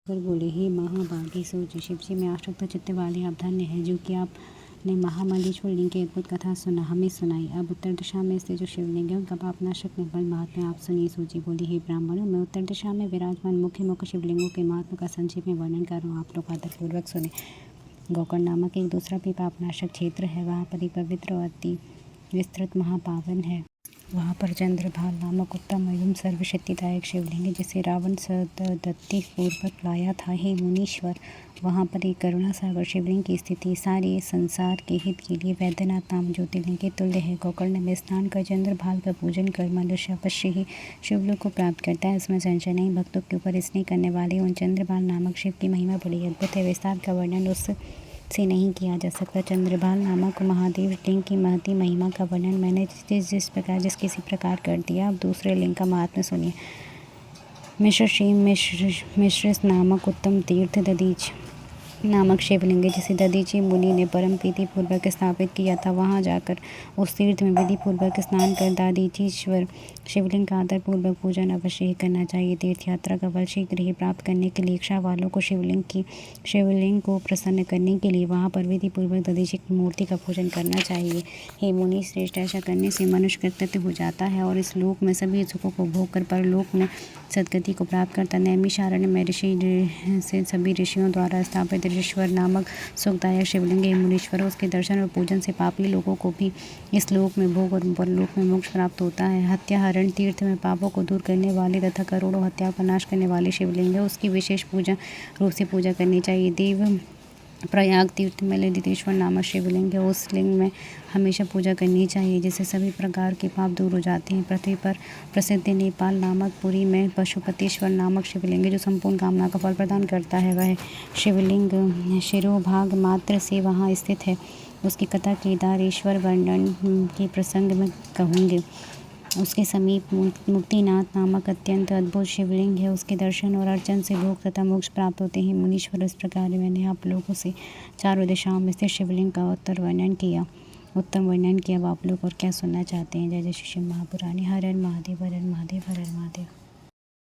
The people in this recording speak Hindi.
कर बोले, हे महाभागी सोची, शिवजी में आसक्त चित्त वाले आप धन्य है जो कि आपने महामल्लेश्वर लिंग की अद्भुत कथा हमें सुनाई। अब उत्तर दिशा में स्थित जो शिवलिंग है उनका पापनाशक निर्बल महात्म्य आप सुनिए। सूची बोली, हे ब्राह्मणों, मैं उत्तर दिशा में विराजमान मुख्य शिवलिंगों के महात्मा का संक्षेप में वर्णन कर रहा हूँ, आप लोग आदरपूर्वक सुने। गोकर्ण नामक एक दूसरा भी पापनाशक क्षेत्र है, वहाँ पर एक पवित्र और अति विस्तृत महापावन है। वहाँ पर चंद्रभाल नामक उत्तम एवं सर्वशक्तिदायक शिवलिंग है जिसे रावण सदत्ति पूर्वक लाया था। हे मुनीश्वर, वहाँ पर एक करुणा सागर शिवलिंग की स्थिति सारे संसार के हित के लिए वैद्यनाथ नाम ज्योतिर्लिंग के तुल्य है। गोकर्ण में स्नान कर चंद्रभाल का पूजन कर मनुष्य अवश्य ही शिवलोक को प्राप्त करता है, इसमें संशय नहीं। भक्तों के ऊपर स्नेह करने वाले उन चंद्रभाल नामक शिव की महिमा बड़ी अद्भुत है, विस्तार का वर्णन उस से नहीं किया जा सकता। चंद्रभाल नामक महादेव लिंग की महती महिमा का वर्णन मैंने जिस प्रकार जिस किसी प्रकार कर दिया। अब दूसरे लिंग का महात्म्य सुनिए। मिश्र नामक उत्तम तीर्थ दधीच नामक शिवलिंग जिसे दधीची मुनि ने परम प्रीति पूर्वक स्थापित किया था। वहां जाकर उस तीर्थ में विधि पूर्वक स्नान कर दधीचीश्वर शिवलिंग का आदर पूर्वक पूजन अवश्य ही करना चाहिए। तीर्थ यात्रा का फल शीघ्र ही प्राप्त करने के लिए इच्छा वालों को शिवलिंग को प्रसन्न करने के लिए वहां पर विधि पूर्वक दधीची की मूर्ति का पूजन करना चाहिए। हे मुनि श्रेष्ठ, ऐसा करने से मनुष्य कृतकृत्य हो जाता है और इस लोक में सभी सुखों को भोग कर परलोक में सदगति को प्राप्त करता। नैमिषारण्य में ऋषि से सभी ऋषियों द्वारा स्थापित ऋषिश्वर नामक सुखदायक शिवलिंग है। मुनीश्वरों, उसके दर्शन और पूजन से पापी लोगों को भी इस लोक में भोग और परलोक में मोक्ष प्राप्त होता है। हत्याहरण तीर्थ में पापों को दूर करने वाले तथा करोड़ों हत्याओं का नाश करने वाले शिवलिंग है, उसकी विशेष पूजा रूप से पूजा करनी चाहिए। देव प्रयाग तीर्थ में ललितेश्वर नामक शिवलिंग है, उस लिंग में हमेशा पूजा करनी चाहिए जिससे सभी प्रकार के पाप दूर हो जाते हैं। पृथ्वी पर प्रसिद्ध नेपाल नामक पुरी में पशुपतिश्वर नामक शिवलिंग है जो संपूर्ण कामना का फल प्रदान करता है। वह शिवलिंग शिरोभाग मात्र से वहाँ स्थित है। उसकी कथा केदारेश्वर वर्णन के प्रसंग में कहूँगी। उसके समीप मुक्तिनाथ नामक अत्यंत अद्भुत शिवलिंग है, उसके दर्शन और अर्चन से भोग तथा मोक्ष प्राप्त होते हैं। मुनीश्वर, इस प्रकार मैंने आप लोगों से चारों दिशाओं में स्थित शिवलिंग का उत्तम वर्णन किया। अब आप लोग और क्या सुनना चाहते हैं? जय जय श्री शिव महापुराणी। हर हर महादेव, हर हर महादेव, हर हर महादेव।